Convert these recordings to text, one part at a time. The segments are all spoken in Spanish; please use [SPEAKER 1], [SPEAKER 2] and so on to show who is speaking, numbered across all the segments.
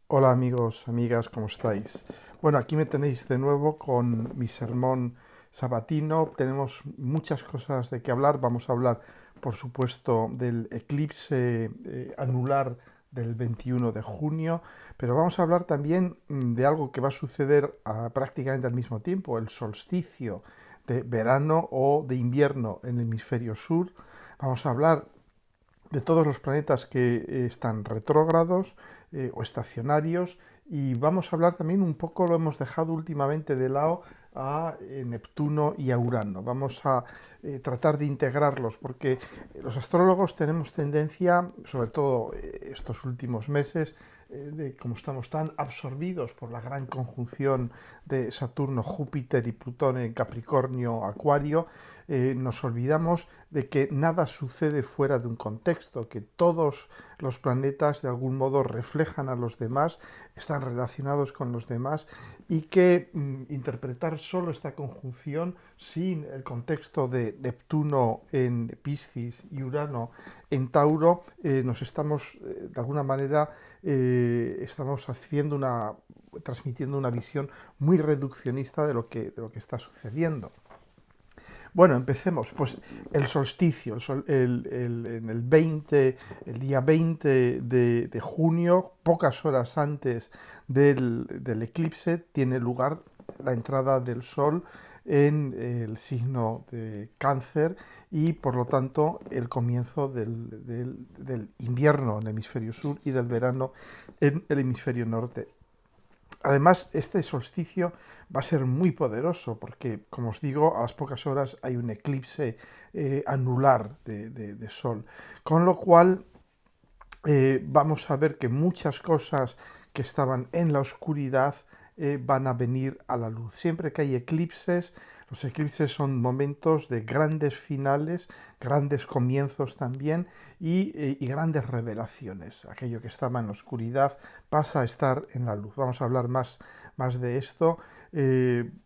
[SPEAKER 1] Hola amigos, amigas, ¿cómo estáis? Bueno, aquí me tenéis de nuevo con mi sermón sabatino. Tenemos muchas cosas de qué hablar. Vamos a hablar, por supuesto, del eclipse anular del 21 de junio, pero vamos a hablar también de algo que va a suceder prácticamente al mismo tiempo, el solsticio de verano o de invierno en el hemisferio sur. Vamos a hablar de todos los planetas que están retrógrados o estacionarios, y vamos a hablar también un poco, lo hemos dejado últimamente de lado, a Neptuno y a Urano. Vamos a tratar de integrarlos porque los astrólogos tenemos tendencia, sobre todo estos últimos meses, como estamos tan absorbidos por la gran conjunción de Saturno, Júpiter y Plutón en Capricornio, Acuario, nos olvidamos de que nada sucede fuera de un contexto, que todos los planetas de algún modo reflejan a los demás, están relacionados con los demás, y que interpretar solo esta conjunción sin el contexto de Neptuno en Piscis y Urano en Tauro, nos estamos de alguna manera estamos haciendo transmitiendo una visión muy reduccionista de lo que está sucediendo. Bueno, empecemos. Pues el solsticio, en el día 20 de junio, pocas horas antes del eclipse, tiene lugar la entrada del Sol en el signo de Cáncer, y por lo tanto el comienzo del invierno en el hemisferio sur y del verano en el hemisferio norte. Además, este solsticio va a ser muy poderoso porque, como os digo, a las pocas horas hay un eclipse anular de Sol. Con lo cual, vamos a ver que muchas cosas que estaban en la oscuridad van a venir a la luz. Siempre que hay eclipses, los eclipses son momentos de grandes finales, grandes comienzos también, y grandes revelaciones. Aquello que estaba en la oscuridad pasa a estar en la luz. Vamos a hablar más de esto.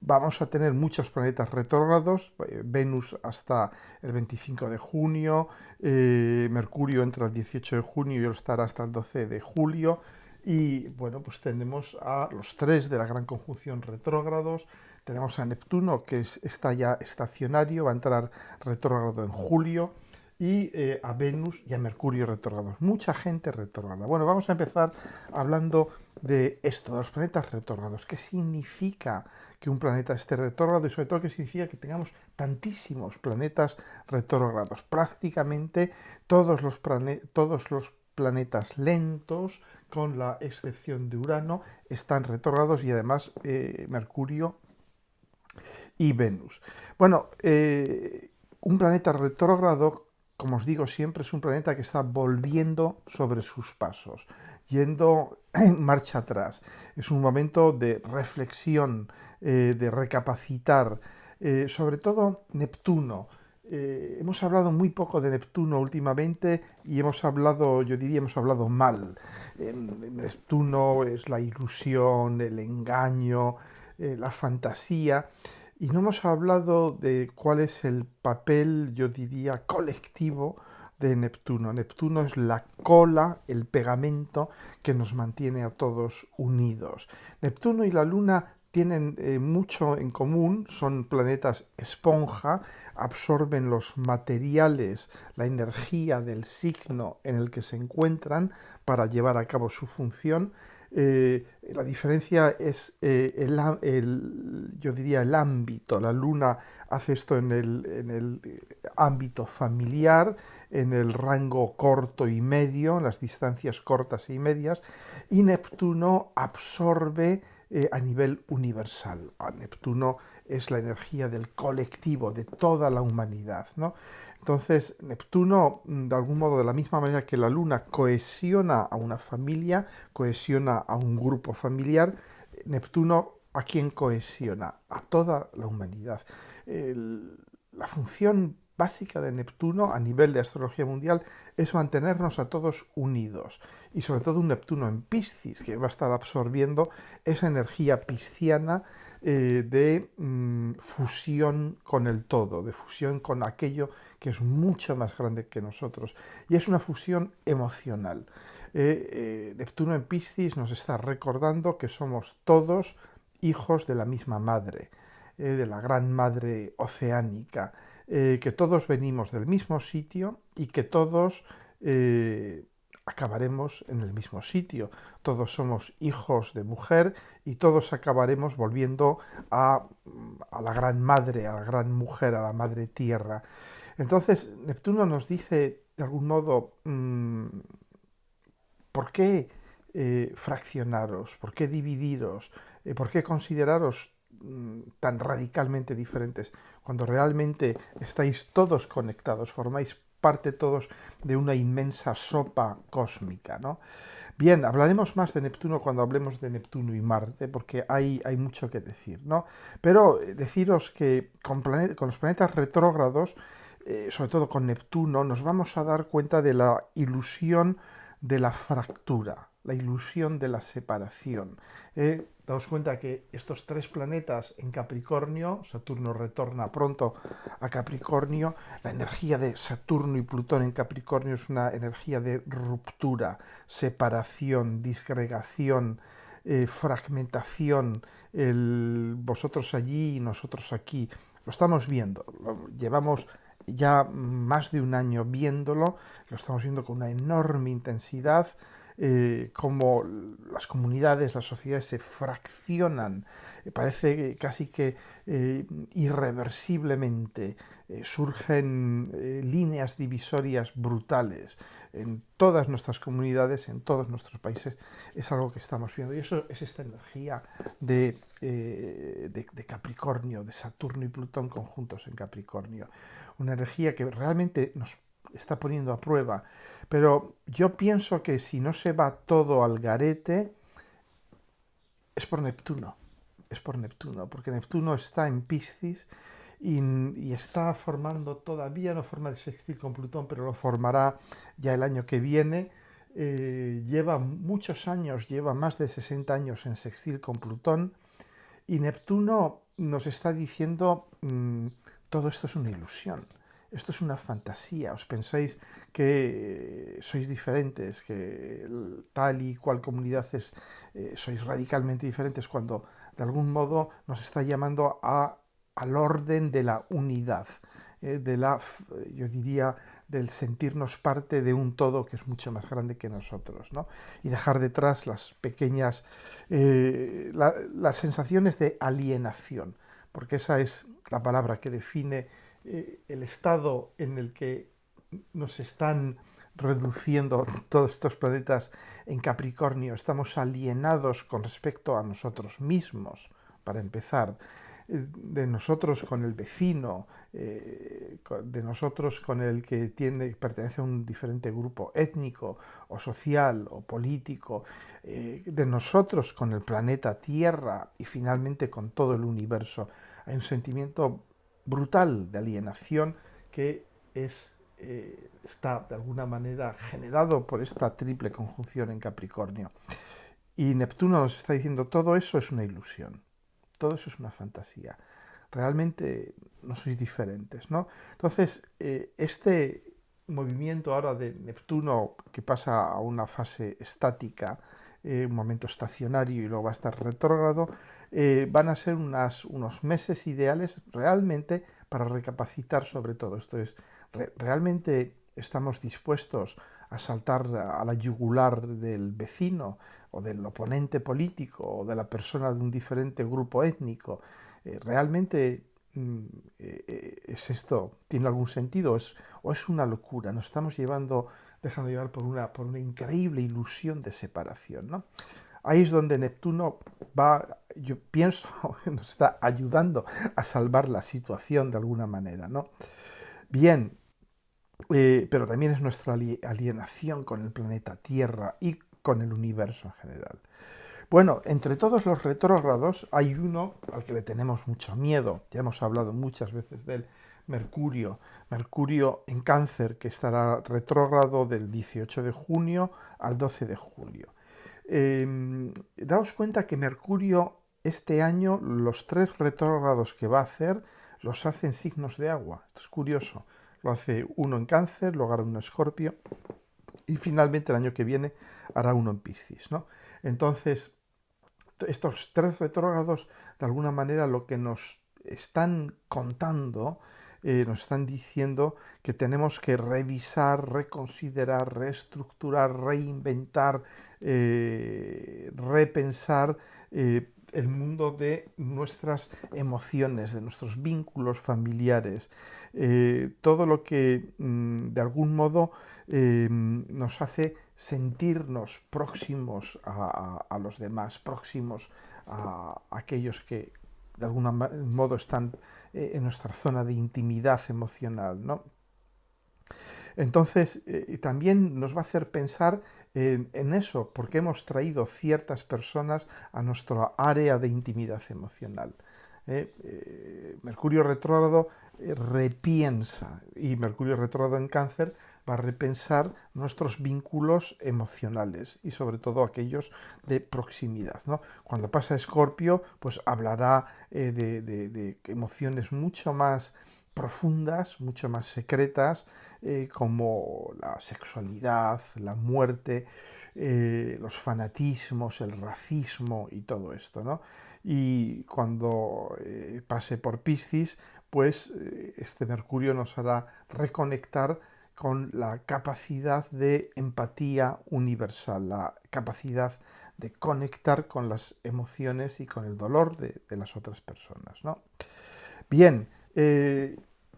[SPEAKER 1] Vamos a tener muchos planetas retrógrados, Venus hasta el 25 de junio, Mercurio entre el 18 de junio y estará hasta el 12 de julio. Y bueno, pues tenemos a los tres de la gran conjunción retrógrados. Tenemos a Neptuno, que está ya estacionario, va a entrar retrógrado en julio, y a Venus y a Mercurio retrógrados. Mucha gente retrógrada. Bueno, vamos a empezar hablando de esto, de los planetas retrógrados. ¿Qué significa que un planeta esté retrógrado, y sobre todo qué significa que tengamos tantísimos planetas retrógrados? Prácticamente todos los planetas lentos, con la excepción de Urano, están retrógrados, y además Mercurio y Venus. Bueno, un planeta retrógrado, como os digo siempre, es un planeta que está volviendo sobre sus pasos, yendo en marcha atrás. Es un momento de reflexión, de recapacitar. Sobre todo Neptuno. Hemos hablado muy poco de Neptuno últimamente, y hemos hablado, yo diría, hemos hablado mal. Neptuno es la ilusión, el engaño, la fantasía, y no hemos hablado de cuál es el papel, yo diría, colectivo de Neptuno. Neptuno es la cola, el pegamento que nos mantiene a todos unidos. Neptuno y la Luna tienen mucho en común, son planetas esponja, absorben los materiales, la energía del signo en el que se encuentran para llevar a cabo su función. La diferencia es yo diría, el ámbito. La Luna hace esto en el ámbito familiar, en el rango corto y medio, en las distancias cortas y medias, y Neptuno absorbe a nivel universal. Neptuno es la energía del colectivo, de toda la humanidad, ¿no? Entonces, Neptuno, de algún modo, de la misma manera que la Luna cohesiona a una familia, cohesiona a un grupo familiar, Neptuno, ¿a quién cohesiona? A toda la humanidad. La función básica de Neptuno a nivel de astrología mundial es mantenernos a todos unidos, y sobre todo un Neptuno en Piscis, que va a estar absorbiendo esa energía pisciana de fusión con el todo, de fusión con aquello que es mucho más grande que nosotros, y es una fusión emocional. Neptuno en Piscis nos está recordando que somos todos hijos de la misma madre, de la gran madre oceánica, que todos venimos del mismo sitio y que todos acabaremos en el mismo sitio. Todos somos hijos de mujer y todos acabaremos volviendo a la gran madre, a la gran mujer, a la madre tierra. Entonces, Neptuno nos dice, de algún modo, ¿por qué fraccionaros? ¿Por qué dividiros? ¿Por qué consideraros tan radicalmente diferentes cuando realmente estáis todos conectados, formáis parte todos de una inmensa sopa cósmica, ¿no? Bien, hablaremos más de Neptuno cuando hablemos de Neptuno y Marte, porque hay mucho que decir, ¿no? Pero deciros que con los planetas retrógrados, sobre todo con Neptuno, nos vamos a dar cuenta de la ilusión de la fractura, la ilusión de la separación. Daos cuenta que estos tres planetas en Capricornio, Saturno retorna pronto a Capricornio, la energía de Saturno y Plutón en Capricornio es una energía de ruptura, separación, disgregación, fragmentación, vosotros allí y nosotros aquí. Lo estamos viendo, llevamos ya más de un año viéndolo, lo estamos viendo con una enorme intensidad, cómo las comunidades, las sociedades se fraccionan, parece casi que irreversiblemente, surgen líneas divisorias brutales en todas nuestras comunidades, en todos nuestros países, es algo que estamos viendo. Y eso es esta energía de Capricornio, de Saturno y Plutón conjuntos en Capricornio. Una energía que realmente nos está poniendo a prueba. Pero yo pienso que si no se va todo al garete, es por Neptuno. Es por Neptuno, porque Neptuno está en Piscis y está formando, todavía no forma el sextil con Plutón, pero lo formará ya el año que viene. Lleva muchos años, lleva más de 60 años en sextil con Plutón, y Neptuno nos está diciendo, todo esto es una ilusión, esto es una fantasía, os pensáis que sois diferentes, que tal y cual comunidad sois radicalmente diferentes, cuando de algún modo nos está llamando al orden de la unidad, yo diría, del sentirnos parte de un todo que es mucho más grande que nosotros, ¿no? Y dejar detrás las pequeñas, las sensaciones de alienación, porque esa es la palabra que define el estado en el que nos están reduciendo todos estos planetas en Capricornio. Estamos alienados con respecto a nosotros mismos, para empezar, de nosotros con el vecino, de nosotros con el que pertenece a un diferente grupo étnico o social o político, de nosotros con el planeta Tierra y finalmente con todo el universo. Hay un sentimiento brutal de alienación que está de alguna manera generado por esta triple conjunción en Capricornio. Y Neptuno nos está diciendo, todo eso es una ilusión, todo eso es una fantasía, realmente no sois diferentes, ¿no? Entonces, este movimiento ahora de Neptuno que pasa a una fase estática, un momento estacionario y luego va a estar retrógrado, van a ser unos meses ideales realmente para recapacitar sobre todo esto. Realmente estamos dispuestos a saltar a la yugular del vecino o del oponente político o de la persona de un diferente grupo étnico. Realmente es esto, tiene algún sentido o es una locura. Nos estamos dejando llevar por una increíble ilusión de separación, ¿no? Ahí es donde Neptuno yo pienso, nos está ayudando a salvar la situación de alguna manera, ¿no? Bien, pero también es nuestra alienación con el planeta Tierra y con el universo en general. Bueno, entre todos los retrógrados hay uno al que le tenemos mucho miedo, ya hemos hablado muchas veces de él, Mercurio. Mercurio en Cáncer, que estará retrógrado del 18 de junio al 12 de julio. Daos cuenta que Mercurio este año, los 3 retrógrados que va a hacer, los hace en signos de agua. Esto es curioso. Lo hace uno en Cáncer, luego en Escorpio y finalmente el año que viene hará uno en Piscis, ¿no? Entonces, estos tres retrógrados, de alguna manera, lo que nos están contando, nos están diciendo que tenemos que revisar, reconsiderar, reestructurar, reinventar, repensar el mundo de nuestras emociones, de nuestros vínculos familiares, todo lo que de algún modo nos hace sentirnos próximos a los demás, próximos a aquellos que de algún modo están en nuestra zona de intimidad emocional, ¿no? Entonces, también nos va a hacer pensar en eso, porque hemos traído ciertas personas a nuestra área de intimidad emocional. Mercurio retrógrado repiensa, y Mercurio retrógrado en Cáncer va a repensar nuestros vínculos emocionales y sobre todo aquellos de proximidad, ¿no? Cuando pasa Escorpio, pues hablará de emociones mucho más profundas, mucho más secretas, como la sexualidad, la muerte, los fanatismos, el racismo y todo esto, ¿no? Y cuando pase por Piscis, pues este Mercurio nos hará reconectar con la capacidad de empatía universal, la capacidad de conectar con las emociones y con el dolor de las otras personas, ¿no? Bien,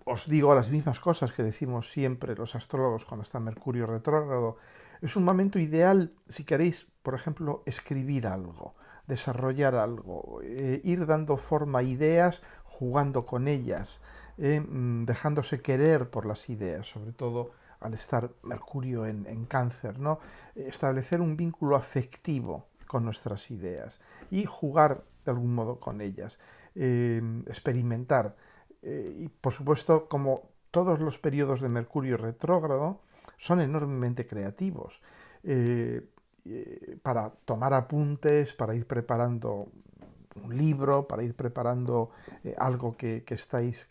[SPEAKER 1] os digo las mismas cosas que decimos siempre los astrólogos cuando está Mercurio retrógrado. Es un momento ideal si queréis, por ejemplo, escribir algo, desarrollar algo, ir dando forma a ideas, jugando con ellas, dejándose querer por las ideas, sobre todo al estar Mercurio en Cáncer, ¿no? Establecer un vínculo afectivo con nuestras ideas y jugar de algún modo con ellas, experimentar. Y por supuesto, como todos los periodos de Mercurio retrógrado, son enormemente creativos. Para tomar apuntes, para ir preparando un libro, para ir preparando algo que estáis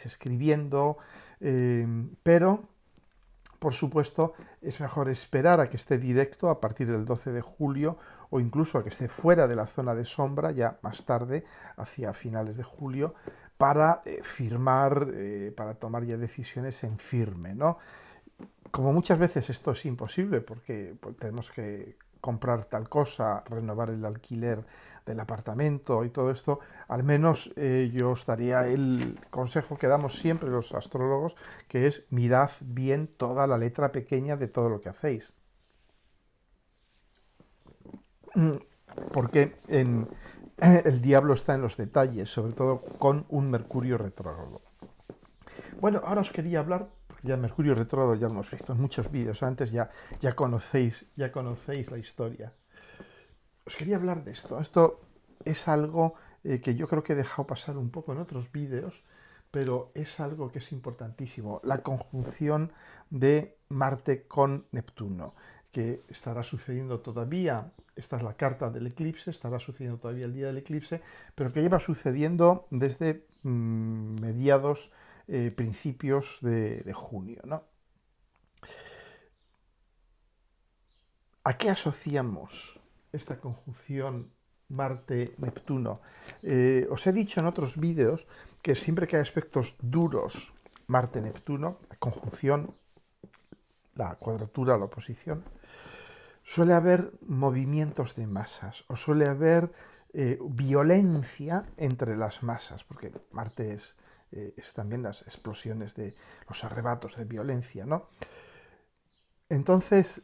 [SPEAKER 1] escribiendo, pero por supuesto, es mejor esperar a que esté directo a partir del 12 de julio o incluso a que esté fuera de la zona de sombra ya más tarde, hacia finales de julio, para firmar, para tomar ya decisiones en firme, ¿no? Como muchas veces esto es imposible porque pues, tenemos que comprar tal cosa, renovar el alquiler del apartamento y todo esto, al menos yo os daría el consejo que damos siempre los astrólogos, que es mirad bien toda la letra pequeña de todo lo que hacéis. Porque el diablo está en los detalles, sobre todo con un Mercurio retrógrado. Bueno, ahora os quería hablar, porque ya Mercurio retrógrado ya lo hemos visto en muchos vídeos antes, ya conocéis la historia. Os quería hablar de esto. Esto es algo que yo creo que he dejado pasar un poco en otros vídeos, pero es algo que es importantísimo. La conjunción de Marte con Neptuno, que estará sucediendo todavía, esta es la carta del eclipse, estará sucediendo todavía el día del eclipse, pero que lleva sucediendo desde mediados, principios de junio, ¿no? ¿A qué asociamos esta conjunción Marte-Neptuno? Os he dicho en otros vídeos que siempre que hay aspectos duros Marte-Neptuno, la conjunción, la cuadratura, la oposición, suele haber movimientos de masas o suele haber violencia entre las masas, porque Marte es también las explosiones de los arrebatos de violencia, ¿no? Entonces,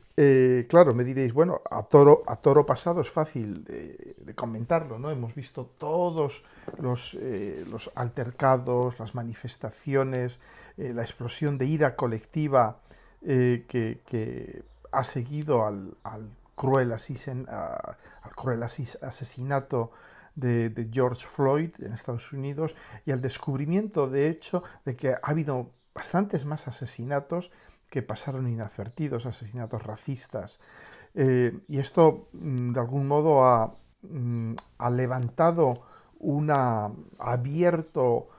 [SPEAKER 1] claro, me diréis, bueno, a toro pasado es fácil de comentarlo, ¿no? Hemos visto todos los altercados, las manifestaciones, la explosión de ira colectiva que ha seguido al cruel asesinato de George Floyd en Estados Unidos y al descubrimiento, de hecho, de que ha habido bastantes más asesinatos que pasaron inadvertidos, asesinatos racistas. Y esto, de algún modo, ha levantado ha abierto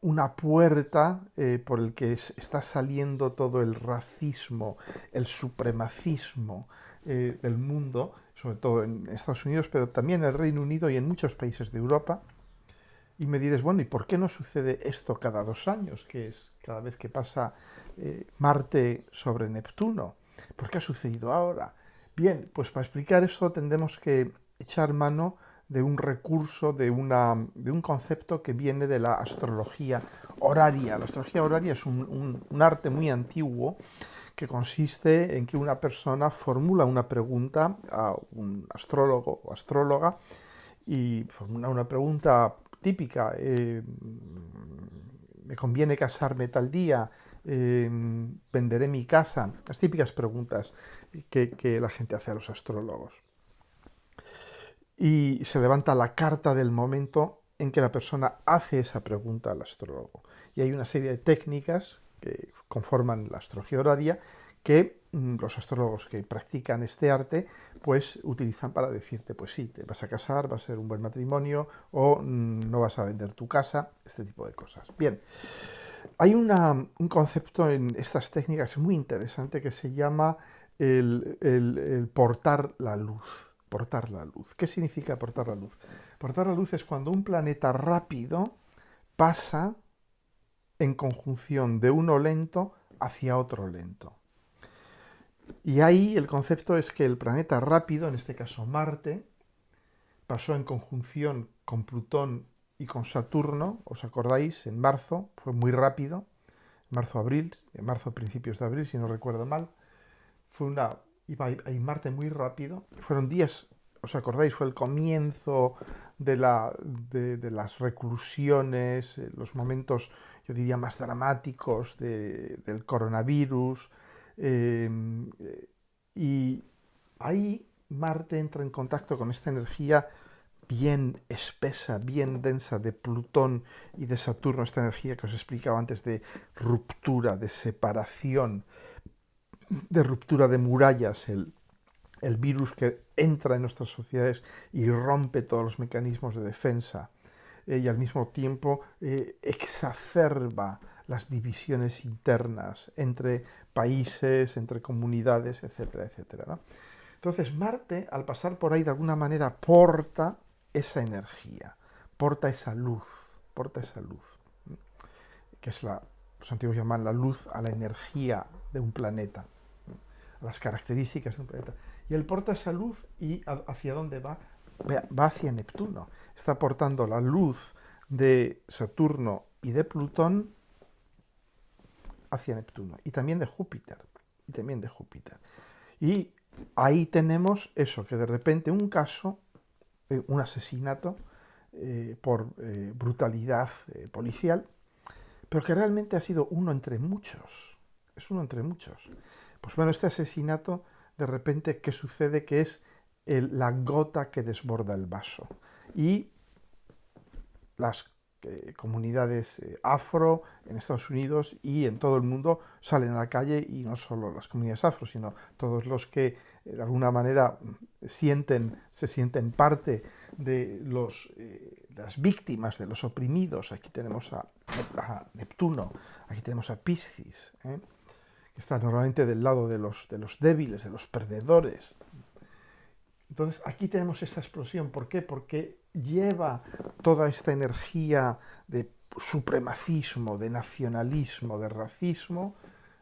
[SPEAKER 1] una puerta por el que está saliendo todo el racismo, el supremacismo del mundo, sobre todo en Estados Unidos, pero también en el Reino Unido y en muchos países de Europa. Y me diréis, bueno, ¿y por qué no sucede esto cada 2 años, que es cada vez que pasa Marte sobre Neptuno? ¿Por qué ha sucedido ahora? Bien, pues para explicar eso tendremos que echar mano de un recurso, de un concepto que viene de la astrología horaria. La astrología horaria es un arte muy antiguo que consiste en que una persona formula una pregunta a un astrólogo o astróloga y formula una pregunta típica, ¿me conviene casarme tal día? ¿Venderé mi casa? Las típicas preguntas que la gente hace a los astrólogos. Y se levanta la carta del momento en que la persona hace esa pregunta al astrólogo. Y hay una serie de técnicas que conforman la astrología horaria que los astrólogos que practican este arte pues utilizan para decirte, pues sí, te vas a casar, va a ser un buen matrimonio o no vas a vender tu casa, este tipo de cosas. Bien, hay un concepto en estas técnicas muy interesante que se llama el portar la luz. Portar la luz. ¿Qué significa portar la luz? Portar la luz es cuando un planeta rápido pasa en conjunción de uno lento hacia otro lento. Y ahí el concepto es que el planeta rápido, en este caso Marte, pasó en conjunción con Plutón y con Saturno, ¿os acordáis? En marzo, fue muy rápido, marzo-abril, en marzo principios de abril, si no recuerdo mal, iba a Marte muy rápido, fueron días, ¿os acordáis? Fue el comienzo de las reclusiones, los momentos, yo diría, más dramáticos del coronavirus, y ahí Marte entra en contacto con esta energía bien espesa, bien densa de Plutón y de Saturno, esta energía que os explicaba antes de ruptura, de separación, de ruptura de murallas, el virus que entra en nuestras sociedades y rompe todos los mecanismos de defensa y al mismo tiempo exacerba las divisiones internas entre países, entre comunidades, etcétera, etcétera, ¿no? Entonces Marte, al pasar por ahí, de alguna manera porta esa energía, porta esa luz, que es los antiguos llaman la luz a la energía de un planeta, a las características de un planeta. Y él porta esa luz y ¿hacia dónde va? Va hacia Neptuno. Está portando la luz de Saturno y de Plutón hacia Neptuno. Y también de Júpiter. Y ahí tenemos eso, que de repente un caso, un asesinato por brutalidad policial, pero que realmente ha sido uno entre muchos. Es uno entre muchos. Pues bueno, este asesinato, de repente, ¿qué sucede? Que es la gota que desborda el vaso. Y las comunidades afro en Estados Unidos y en todo el mundo salen a la calle, y no solo las comunidades afro, sino todos los que de alguna manera se sienten parte de las víctimas, de los oprimidos. Aquí tenemos a Neptuno, aquí tenemos a Piscis, que está normalmente del lado de los débiles, de los perdedores. Entonces aquí tenemos esta explosión. ¿Por qué? Porque lleva toda esta energía de supremacismo, de nacionalismo, de racismo,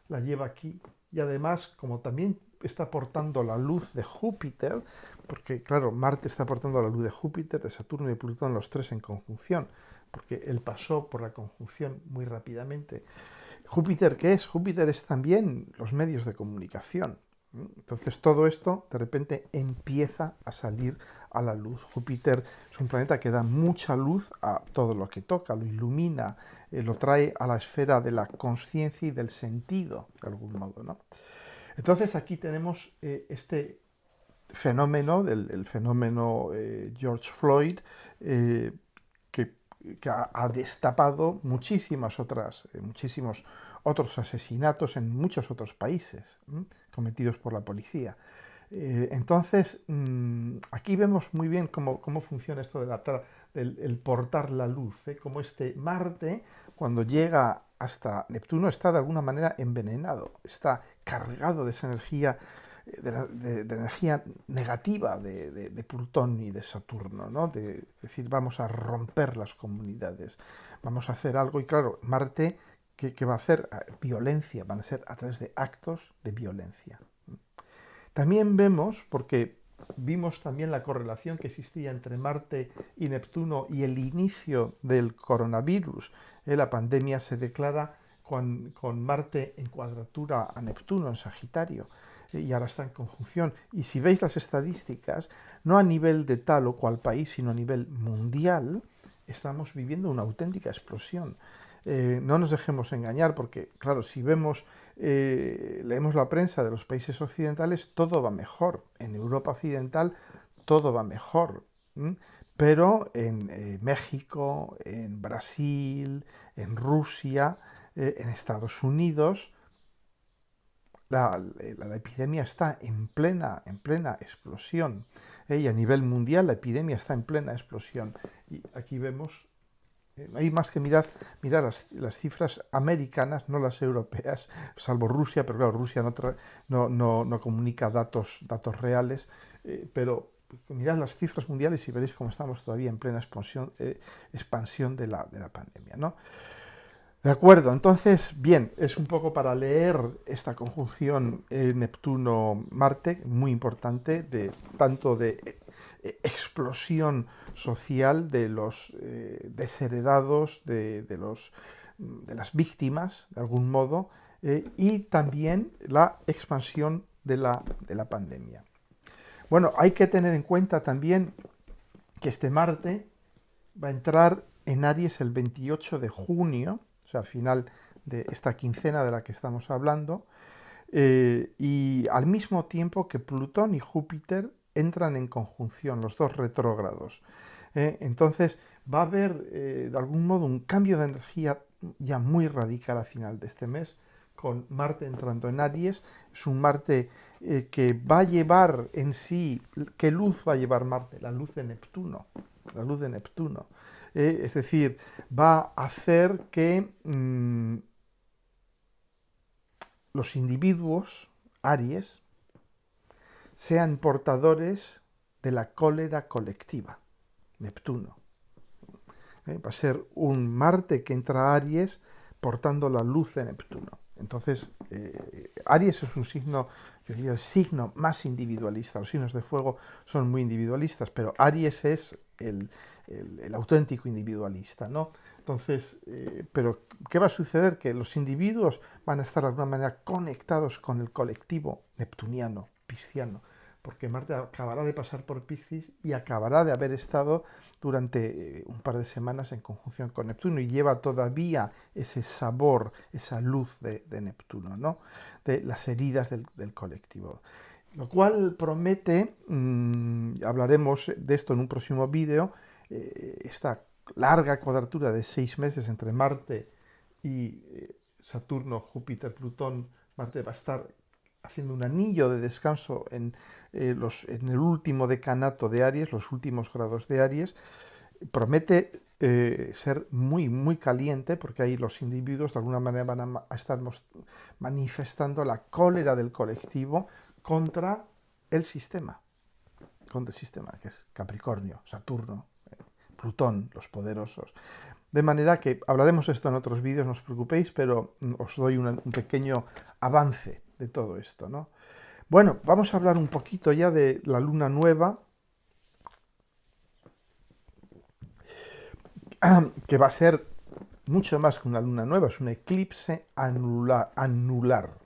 [SPEAKER 1] la lleva aquí. Y además, como también está aportando la luz de Júpiter, porque claro, Marte está aportando la luz de Júpiter, de Saturno y de Plutón, los tres en conjunción, porque él pasó por la conjunción muy rápidamente. ¿Júpiter qué es? Júpiter es también los medios de comunicación. Entonces todo esto de repente empieza a salir a la luz. Júpiter es un planeta que da mucha luz a todo lo que toca, lo ilumina, lo trae a la esfera de la conciencia y del sentido, de algún modo, ¿no? Entonces aquí tenemos este fenómeno, el fenómeno George Floyd, que ha destapado muchísimos otros asesinatos en muchos otros países cometidos por la policía. Entonces, aquí vemos muy bien cómo funciona esto del el portar la luz, cómo este Marte, cuando llega hasta Neptuno, está de alguna manera envenenado, está cargado de esa energía, de energía negativa de Plutón y de Saturno, ¿no? Es decir, vamos a romper las comunidades, vamos a hacer algo, y claro, Marte, ¿qué va a hacer? Violencia, van a ser a través de actos de violencia. También vemos, porque vimos también la correlación que existía entre Marte y Neptuno y el inicio del coronavirus. La pandemia se declara con Marte en cuadratura a Neptuno, en Sagitario, y ahora está en conjunción. Y si veis las estadísticas, no a nivel de tal o cual país, sino a nivel mundial, estamos viviendo una auténtica explosión. No nos dejemos engañar, porque, claro, si leemos la prensa de los países occidentales, todo va mejor. En Europa Occidental todo va mejor. ¿M? Pero en México, en Brasil, en Rusia, en Estados Unidos, la epidemia está en plena explosión. Y a nivel mundial la epidemia está en plena explosión. Y aquí vemos hay más que mirar las cifras americanas, no las europeas, salvo Rusia, pero claro, Rusia no comunica datos reales, pero mirad las cifras mundiales y veréis cómo estamos todavía en plena expansión de la pandemia, ¿no? De acuerdo, entonces, bien, es un poco para leer esta conjunción Neptuno-Marte, muy importante, tanto de explosión social de los desheredados, de las víctimas, de algún modo, y también la expansión de la pandemia. Bueno, hay que tener en cuenta también que este Marte va a entrar en Aries el 28 de junio, o sea, al final de esta quincena de la que estamos hablando, y al mismo tiempo que Plutón y Júpiter entran en conjunción, los dos retrógrados. Entonces va a haber de algún modo un cambio de energía ya muy radical a final de este mes, con Marte entrando en Aries. Es un Marte que va a llevar en sí, ¿qué luz va a llevar Marte? La luz de Neptuno. La luz de Neptuno. Es decir, va a hacer que los individuos, Aries, sean portadores de la cólera colectiva, Neptuno. Va a ser un Marte que entra a Aries portando la luz de Neptuno. Entonces, Aries es un signo, yo diría, el signo más individualista. Los signos de fuego son muy individualistas, pero Aries es el auténtico individualista, ¿no? Entonces, pero ¿qué va a suceder? Que los individuos van a estar de alguna manera conectados con el colectivo neptuniano, pisciano, porque Marte acabará de pasar por Piscis y acabará de haber estado durante un par de semanas en conjunción con Neptuno y lleva todavía ese sabor, esa luz de Neptuno, ¿no? De las heridas del colectivo. Lo cual promete, hablaremos de esto en un próximo vídeo, esta larga cuadratura de 6 meses entre Marte y Saturno, Júpiter, Plutón. Marte va a estar haciendo un anillo de descanso en el último decanato de Aries, los últimos grados de Aries. Promete ser muy, muy caliente, porque ahí los individuos de alguna manera van a estar manifestando la cólera del colectivo contra el sistema, que es Capricornio, Saturno, Plutón, los poderosos. De manera que hablaremos esto en otros vídeos, no os preocupéis, pero os doy un pequeño avance de todo esto, ¿no? Bueno, vamos a hablar un poquito ya de la luna nueva, que va a ser mucho más que una luna nueva, es un eclipse anular.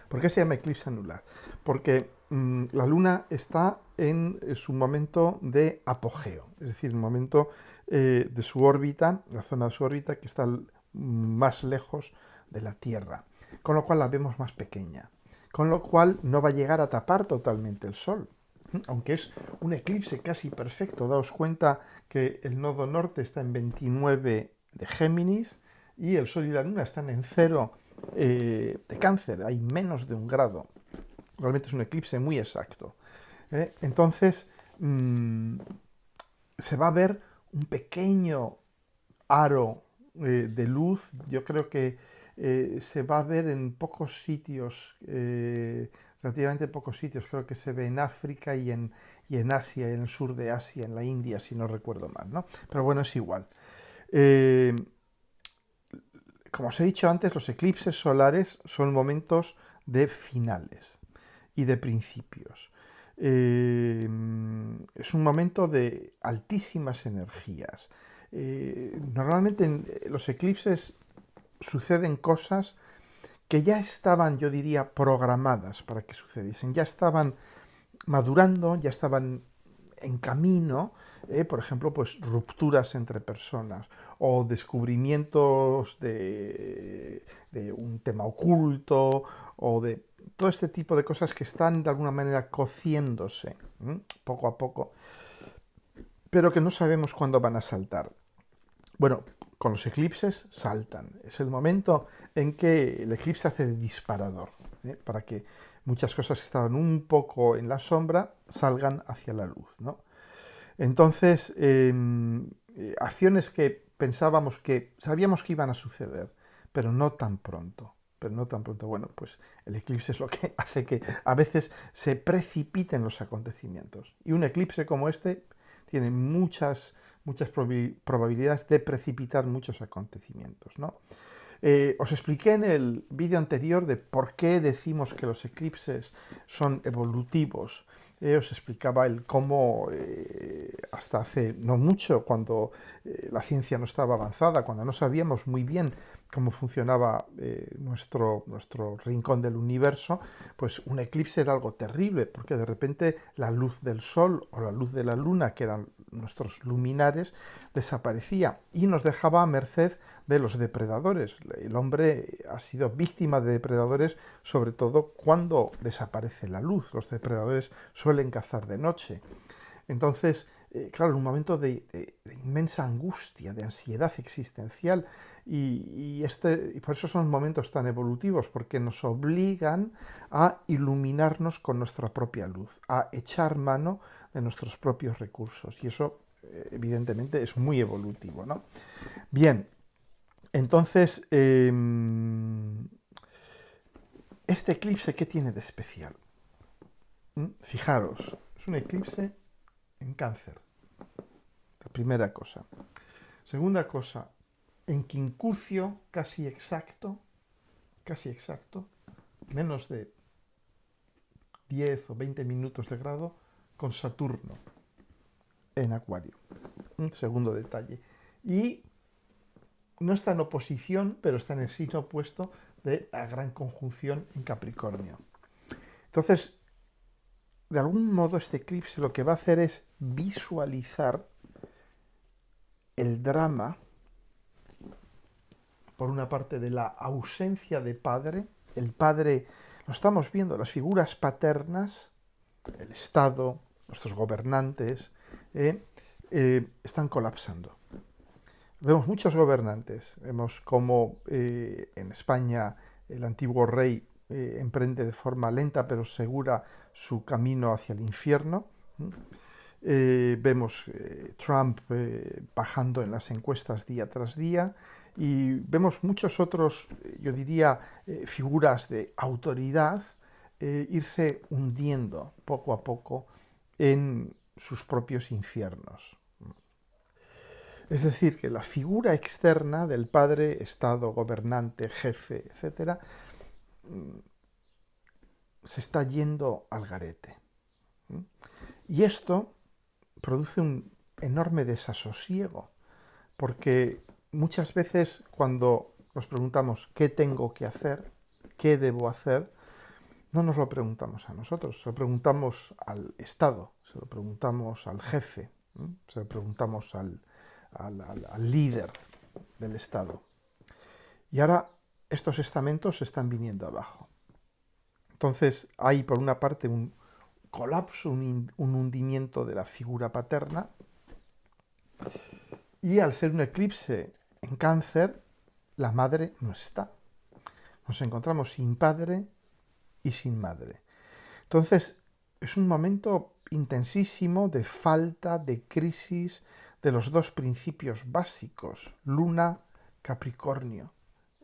[SPEAKER 1] ¿Por qué se llama eclipse anular? Porque la luna está en su momento de apogeo, es decir, el momento de su órbita, la zona de su órbita que está más lejos de la Tierra, con lo cual la vemos más pequeña, con lo cual no va a llegar a tapar totalmente el Sol. Aunque es un eclipse casi perfecto, daos cuenta que el nodo norte está en 29 de Géminis y el Sol y la Luna están en 0 de Cáncer, hay menos de 1 grado. realmente es un eclipse muy exacto. Entonces, se va a ver un pequeño aro de luz. Yo creo que se va a ver en pocos sitios, relativamente pocos sitios. Creo que se ve en África y en Asia, en el sur de Asia, en la India, si no recuerdo mal, ¿no? Pero bueno, es igual. Eh, Como os he dicho antes, los eclipses solares son momentos de finales y de principios. Es un momento de altísimas energías. Normalmente en los eclipses suceden cosas que ya estaban, yo diría, programadas para que sucediesen, ya estaban madurando, ya estaban en camino, por ejemplo, pues rupturas entre personas o descubrimientos de un tema oculto o de todo este tipo de cosas que están de alguna manera cociéndose poco a poco, pero que no sabemos cuándo van a saltar. Bueno, con los eclipses saltan. Es el momento en que el eclipse hace de disparador, para que muchas cosas que estaban un poco en la sombra salgan hacia la luz, ¿no? Entonces, acciones que pensábamos que sabíamos que iban a suceder, pero no tan pronto. Pero no tan pronto. Bueno, pues el eclipse es lo que hace que a veces se precipiten los acontecimientos. Y un eclipse como este tiene muchas probabilidades de precipitar muchos acontecimientos, ¿no? Os expliqué en el vídeo anterior de por qué decimos que los eclipses son evolutivos. Os explicaba el cómo hasta hace no mucho, cuando la ciencia no estaba avanzada, cuando no sabíamos muy bien cómo funcionaba nuestro rincón del universo, pues un eclipse era algo terrible, porque de repente la luz del sol o la luz de la luna, que eran nuestros luminares, desaparecía y nos dejaba a merced de los depredadores. El hombre ha sido víctima de depredadores, sobre todo cuando desaparece la luz. Los depredadores suelen cazar de noche. Entonces, claro, un momento de inmensa angustia, de ansiedad existencial, y por eso son momentos tan evolutivos, porque nos obligan a iluminarnos con nuestra propia luz, a echar mano de nuestros propios recursos, y eso evidentemente es muy evolutivo, ¿no? Bien, entonces, este eclipse, ¿qué tiene de especial? Fijaros, es un eclipse en Cáncer, la primera cosa. Segunda cosa, en quincuncio casi exacto, menos de 10 o 20 minutos de grado, con Saturno en Acuario. Un segundo detalle. Y no está en oposición, pero está en el signo opuesto de la gran conjunción en Capricornio. Entonces, de algún modo este eclipse lo que va a hacer es visualizar el drama, por una parte, de la ausencia de padre. El padre, lo estamos viendo, las figuras paternas, el Estado, nuestros gobernantes, están colapsando. Vemos muchos gobernantes, vemos cómo en España el antiguo rey emprende de forma lenta pero segura su camino hacia el infierno. Vemos Trump bajando en las encuestas día tras día, y vemos muchos otros, yo diría, figuras de autoridad irse hundiendo poco a poco en sus propios infiernos. Es decir, que la figura externa del padre, Estado, gobernante, jefe, etcétera, se está yendo al garete. Y esto produce un enorme desasosiego, porque muchas veces cuando nos preguntamos qué tengo que hacer, qué debo hacer, no nos lo preguntamos a nosotros, se lo preguntamos al Estado, se lo preguntamos al jefe, se lo preguntamos al líder del Estado. Y ahora estos estamentos se están viniendo abajo. Entonces hay por una parte un colapso, un hundimiento de la figura paterna, y al ser un eclipse en Cáncer, la madre no está. Nos encontramos sin padre y sin madre. Entonces, es un momento intensísimo de falta, de crisis de los dos principios básicos, Luna, Capricornio,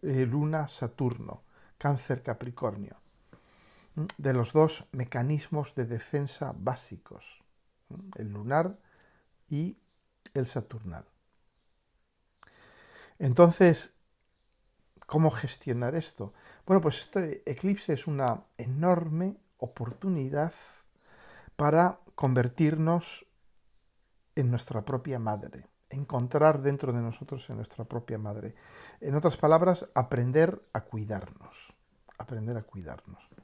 [SPEAKER 1] Luna, Saturno, Cáncer, Capricornio, de los dos mecanismos de defensa básicos, el lunar y el saturnal. Entonces, ¿cómo gestionar esto? Bueno, pues este eclipse es una enorme oportunidad para convertirnos en nuestra propia madre, encontrar dentro de nosotros en nuestra propia madre. En otras palabras, aprender a cuidarnos,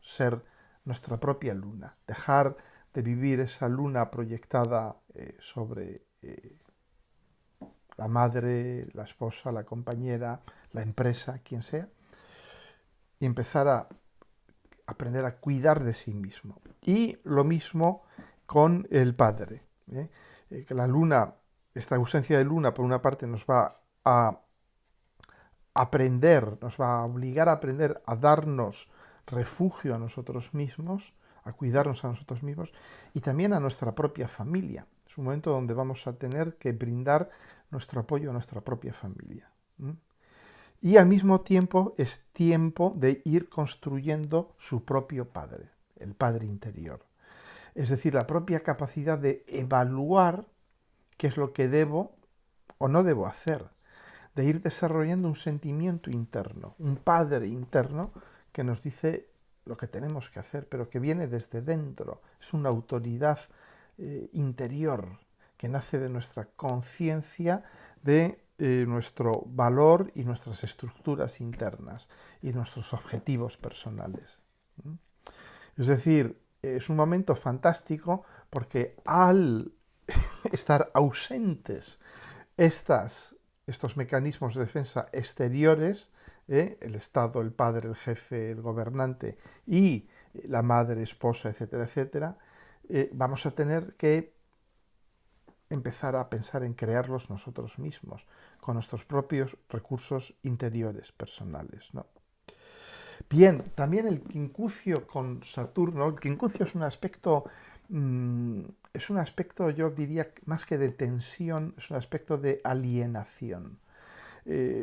[SPEAKER 1] ser nuestra propia luna, dejar de vivir esa luna proyectada sobre la madre, la esposa, la compañera, la empresa, quien sea, y empezar a aprender a cuidar de sí mismo. Y lo mismo con el padre. Que la luna, esta ausencia de luna, por una parte, nos va a aprender, nos va a obligar a aprender a darnos refugio a nosotros mismos, a cuidarnos a nosotros mismos y también a nuestra propia familia. Es un momento donde vamos a tener que brindar nuestro apoyo a nuestra propia familia. Y al mismo tiempo es tiempo de ir construyendo su propio padre, el padre interior. Es decir, la propia capacidad de evaluar qué es lo que debo o no debo hacer, de ir desarrollando un sentimiento interno, un padre interno que nos dice lo que tenemos que hacer, pero que viene desde dentro, es una autoridad interior que nace de nuestra conciencia de nuestro valor y nuestras estructuras internas y nuestros objetivos personales. Es decir, es un momento fantástico porque al estar ausentes estos mecanismos de defensa exteriores, el Estado, el padre, el jefe, el gobernante y la madre, esposa, etcétera, etcétera, vamos a tener que empezar a pensar en crearlos nosotros mismos, con nuestros propios recursos interiores, personales, ¿no? Bien, también el quincucio con Saturno. El quincucio es un aspecto, yo diría, más que de tensión, es un aspecto de alienación.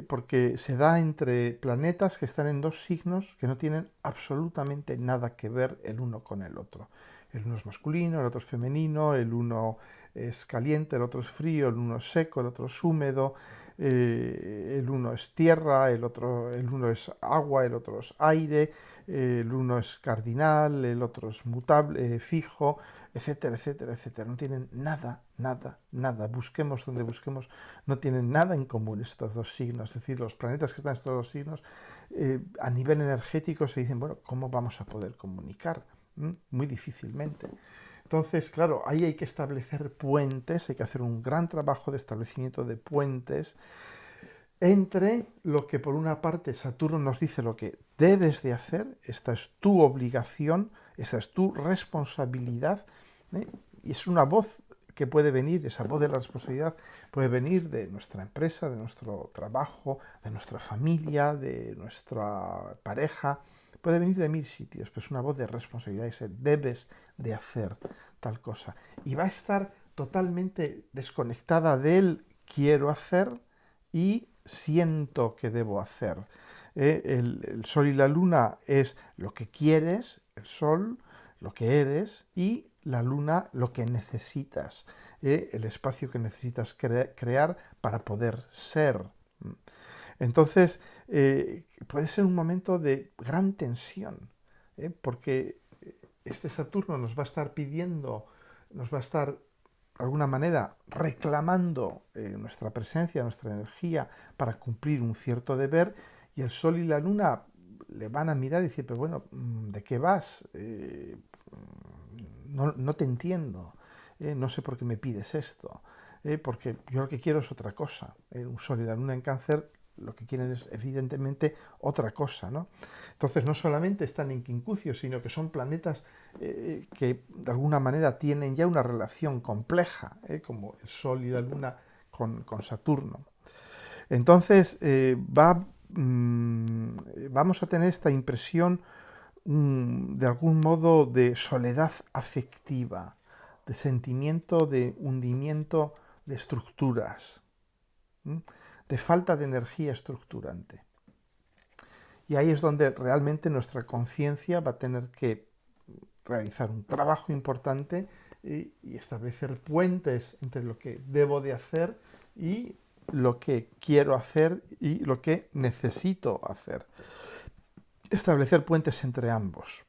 [SPEAKER 1] Porque se da entre planetas que están en dos signos que no tienen absolutamente nada que ver el uno con el otro. El uno es masculino, el otro es femenino, el uno es caliente, el otro es frío, el uno es seco, el otro es húmedo, el uno es tierra, el uno es agua, el otro es aire, el uno es cardinal, el otro es mutable, fijo, etcétera, etcétera, etcétera. No tienen nada, nada, nada. Busquemos donde busquemos, no tienen nada en común estos dos signos. Es decir, los planetas que están en estos dos signos, a nivel energético se dicen, bueno, ¿cómo vamos a poder comunicar? Muy difícilmente. Entonces, claro, ahí hay que establecer puentes, hay que hacer un gran trabajo de establecimiento de puentes entre lo que por una parte Saturno nos dice lo que debes de hacer, esta es tu obligación, esta es tu responsabilidad, y es una voz que puede venir, esa voz de la responsabilidad puede venir de nuestra empresa, de nuestro trabajo, de nuestra familia, de nuestra pareja, puede venir de mil sitios, pero es una voz de responsabilidad, debes de hacer tal cosa. Y va a estar totalmente desconectada del quiero hacer y siento que debo hacer. El Sol y la Luna es lo que quieres, el Sol, lo que eres, y la Luna, lo que necesitas, el espacio que necesitas crear para poder ser. Entonces, puede ser un momento de gran tensión, porque este Saturno nos va a estar pidiendo, nos va a estar de alguna manera reclamando nuestra presencia, nuestra energía para cumplir un cierto deber, y el Sol y la Luna le van a mirar y decir, pero bueno, ¿de qué vas? No te entiendo, no sé por qué me pides esto, porque yo lo que quiero es otra cosa. Un Sol y la Luna en Cáncer lo que quieren es evidentemente otra cosa, ¿no? Entonces no solamente están en quincucio, sino que son planetas que de alguna manera tienen ya una relación compleja, como el Sol y la Luna con Saturno. Entonces vamos a tener esta impresión de algún modo de soledad afectiva, de sentimiento de hundimiento de estructuras, de falta de energía estructurante. Y ahí es donde realmente nuestra conciencia va a tener que realizar un trabajo importante y establecer puentes entre lo que debo de hacer y lo que quiero hacer y lo que necesito hacer. Establecer puentes entre ambos,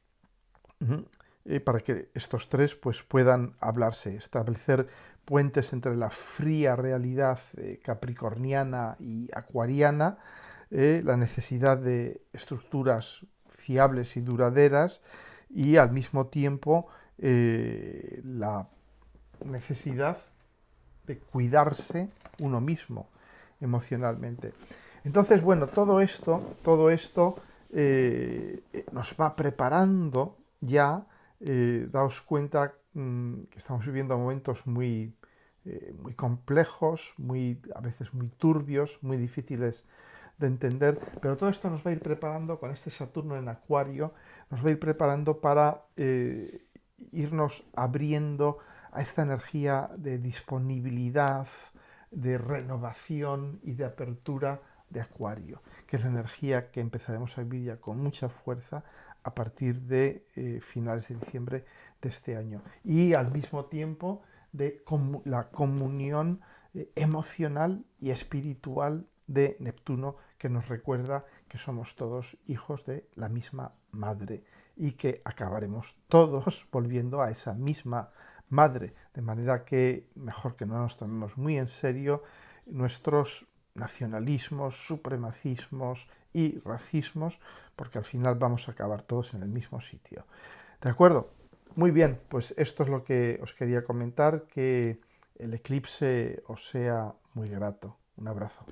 [SPEAKER 1] para que estos tres pues, puedan hablarse, establecer puentes entre la fría realidad capricorniana y acuariana, la necesidad de estructuras fiables y duraderas y al mismo tiempo la necesidad de cuidarse uno mismo emocionalmente. Entonces, bueno, todo esto nos va preparando ya, daos cuenta que estamos viviendo momentos muy complejos, a veces muy turbios, muy difíciles de entender, pero todo esto nos va a ir preparando con este Saturno en Acuario, nos va a ir preparando para irnos abriendo a esta energía de disponibilidad, de renovación y de apertura de Acuario, que es la energía que empezaremos a vivir ya con mucha fuerza a partir de finales de diciembre de este año. Y al mismo tiempo de la comunión emocional y espiritual de Neptuno, que nos recuerda que somos todos hijos de la misma madre y que acabaremos todos volviendo a esa misma madre, de manera que mejor que no nos tomemos muy en serio nuestros nacionalismos, supremacismos y racismos, porque al final vamos a acabar todos en el mismo sitio. ¿De acuerdo? Muy bien, pues esto es lo que os quería comentar, que el eclipse os sea muy grato. Un abrazo.